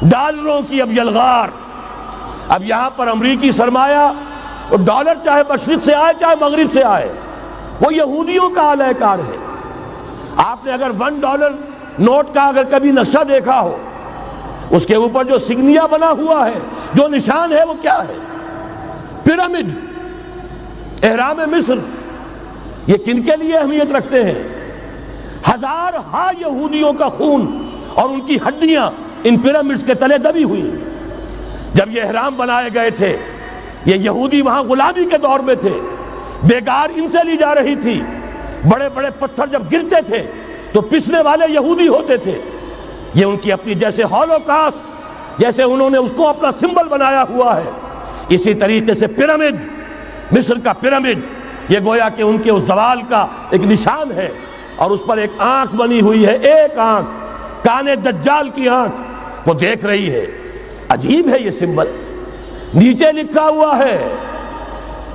ڈالروں کی اب یلغار. اب یہاں پر امریکی سرمایہ، ڈالر چاہے مشرق سے آئے چاہے مغرب سے آئے، وہ یہودیوں کا اعلی کار ہے. آپ نے اگر $1 نوٹ کا اگر کبھی نقشہ دیکھا ہو، اس کے اوپر جو سگنیا بنا ہوا ہے، جو نشان ہے، وہ کیا ہے؟ پیرامڈ، احرام مصر. یہ کن کے لیے اہمیت رکھتے ہیں؟ ہزارہا یہودیوں کا خون اور ان کی ہڈیاں ان پیرامڈز کے تلے دبی ہوئی. جب یہ احرام بنائے گئے تھے، یہ یہودی وہاں غلامی کے دور میں تھے، بیگار ان سے لی جا رہی تھی. بڑے بڑے پتھر جب گرتے تھے تو پسنے والے یہودی ہوتے تھے. یہ ان کی اپنی جیسے ہولوکاسٹ، جیسے انہوں نے اس کو اپنا سمبل بنایا ہوا ہے، اسی طریقے سے پیرامڈ، مصر کا پیرامڈ، یہ گویا کہ ان کے اس زوال کا ایک نشان ہے. اور اس پر ایک آنکھ بنی ہوئی ہے، ایک آنکھ، کانے دجال کی آنکھ، وہ دیکھ رہی ہے. عجیب ہے یہ سمبل. نیچے لکھا ہوا ہے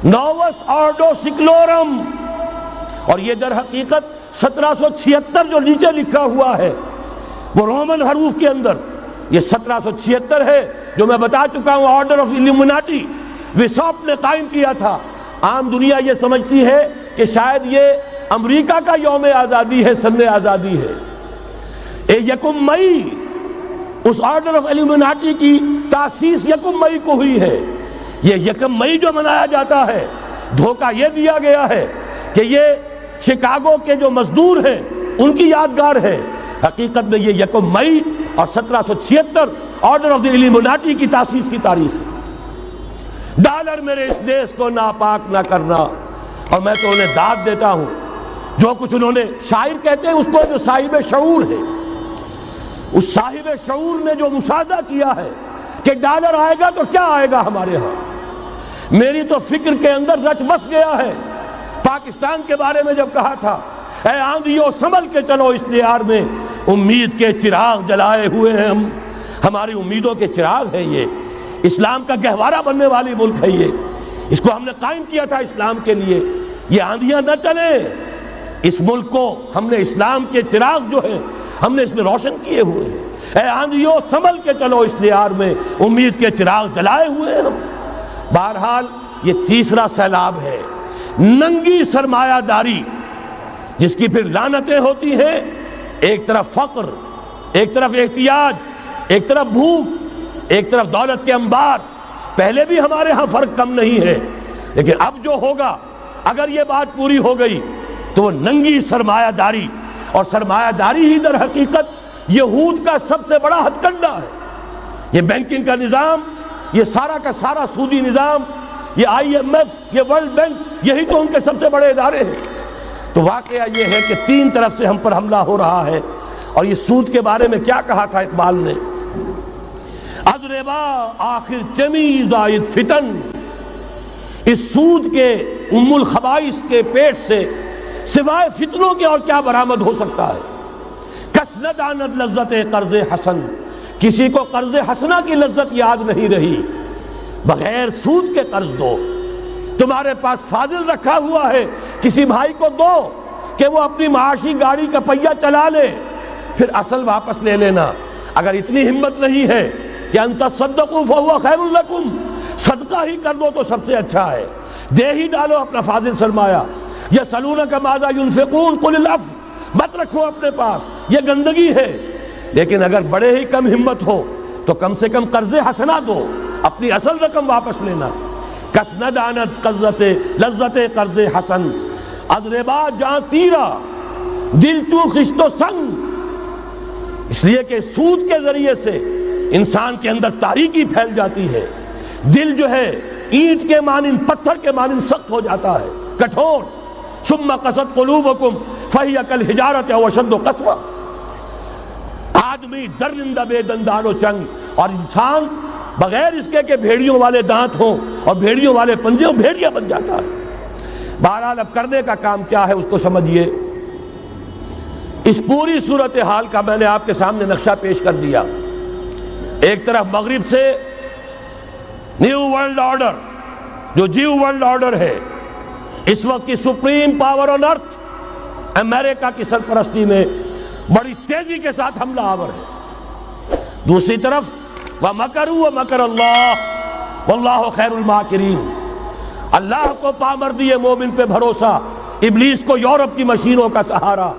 نووس آرڈو سکلورم، اور یہ در حقیقت 1776 جو نیچے لکھا ہوا ہے وہ رومن حروف کے اندر یہ 1776 ہے، جو میں بتا چکا ہوں آرڈر آف الومناٹی وساپ نے قائم کیا تھا. عام دنیا یہ سمجھتی ہے کہ شاید یہ امریکہ کا یوم آزادی ہے، سن آزادی ہے. 1 مئی اس آرڈر آف الومناٹی کی تاسیس 1 مئی کو ہوئی ہے. یہ 1 مئی جو منایا جاتا ہے، دھوکہ یہ دیا گیا ہے کہ یہ شکاگو کے جو مزدور ہیں ان کی یادگار ہے. حقیقت میں یہ 1 مئی اور 1776 آرڈر آف دی الومناٹی کی تاسیس کی تاریخ ہے. ڈالر میرے اس دیش کو ناپاک نہ کرنا. اور میں تو انہیں داد دیتا ہوں، جو کچھ انہوں نے، شاعر کہتے ہیں اس کو جو صاحب شعور ہے، اس صاحب شعور نے جو مشاہدہ کیا ہے کہ ڈالر آئے گا تو کیا آئے گا ہمارے ہاں. میری تو فکر کے اندر رچ بس گیا ہے. پاکستان کے بارے میں جب کہا تھا، اے آندھیوں سنبھل کے چلو اس دیار میں، امید کے چراغ جلائے ہوئے ہیں ہم. ہماری امیدوں کے چراغ ہے یہ. اسلام کا گہوارہ بننے والی ملک ہے یہ. اس کو ہم نے قائم کیا تھا اسلام کے لیے. یہ آندھیاں نہ چلیں. اس ملک کو ہم نے اسلام کے چراغ جو ہے ہم نے اس میں روشن کیے ہوئے ہیں. اے آندھیوں سنبھل کے چلو اس دیار میں، امید کے چراغ جلائے ہوئے ہیں ہم. بہرحال یہ تیسرا سیلاب ہے، ننگی سرمایہ داری، جس کی پھر لعنتیں ہوتی ہیں. ایک طرف فقر، ایک طرف احتیاج، ایک طرف بھوک، ایک طرف دولت کے انبار. پہلے بھی ہمارے ہاں فرق کم نہیں ہے، لیکن اب جو ہوگا، اگر یہ بات پوری ہو گئی تو وہ ننگی سرمایہ داری. اور سرمایہ داری ہی در حقیقت یہود کا سب سے بڑا ہتھ کنڈا ہے. یہ بینکنگ کا نظام، یہ سارا کا سارا سودی نظام، یہ IMF، یہ ورلڈ بینک، یہی تو ان کے سب سے بڑے ادارے ہیں. تو واقعہ یہ ہے کہ 3 طرف سے ہم پر حملہ ہو رہا ہے. اور یہ سود کے بارے میں کیا کہا تھا اقبال نے؟ از ربا آخر چمی زائد فتن. اس سود کے ام الخبائث کے پیٹ سے سوائے فتنوں کے اور کیا برآمد ہو سکتا ہے؟ کس نہ داند لذت قرض حسن. کسی کو قرض حسنہ کی لذت یاد نہیں رہی. بغیر سود کے قرض دو. تمہارے پاس فاضل رکھا ہوا ہے، کسی بھائی کو دو کہ وہ اپنی معاشی گاڑی کا پہیہ چلا لے، پھر اصل واپس لے لینا. اگر اتنی ہمت نہیں ہے کہ ان تصدقوا فهو خیر لکم، صدقہ ہی کر دو تو سب سے اچھا ہے. دے ہی ڈالو اپنا فاضل سرمایہ. یسألونک ماذا ينفقون قل العفو. مت رکھو اپنے پاس، یہ گندگی ہے. لیکن اگر بڑے ہی کم ہمت ہو تو کم سے کم قرض حسنہ دو، اپنی اصل رقم واپس لینا. کس نہ داند لذت قرض حسن. از ربا جاں تیرا دل چوں خشت و سنگ. اس لیے کہ سود کے ذریعے سے انسان کے اندر تاریکی پھیل جاتی ہے. دل جو ہے اینٹ کے مانند، پتھر کے مانند سخت ہو جاتا ہے، کٹھور. ثم قست قلوبکم فہی کالحجارۃ او اشد قسوہ. آدمی درندہ بے دندان و چنگ، اور انسان بغیر اس کے کہ بھیڑیوں والے دانت ہوں اور بھیڑیوں والے پنجے ہوں، بھیڑیا بن جاتا ہے. بہرحال اب کرنے کا کام کیا ہے اس کو سمجھیے. اس پوری صورتحال کا میں نے آپ کے سامنے نقشہ پیش کر دیا. ایک طرف مغرب سے نیو ورلڈ آرڈر، جو جیو ورلڈ آرڈر ہے، اس وقت کی سپریم پاور آن ارتھ امریکہ کی سرپرستی میں بڑی تیزی کے ساتھ حملہ آور ہے. دوسری طرف وَمَكَرُوا وَمَكَرَ اللَّهُ وَاللَّهُ خَيْرُ الْمَاكِرِينَ۔ اللہ کو پامردی مومن پہ بھروسہ، ابلیس کو یورپ کی مشینوں کا سہارا۔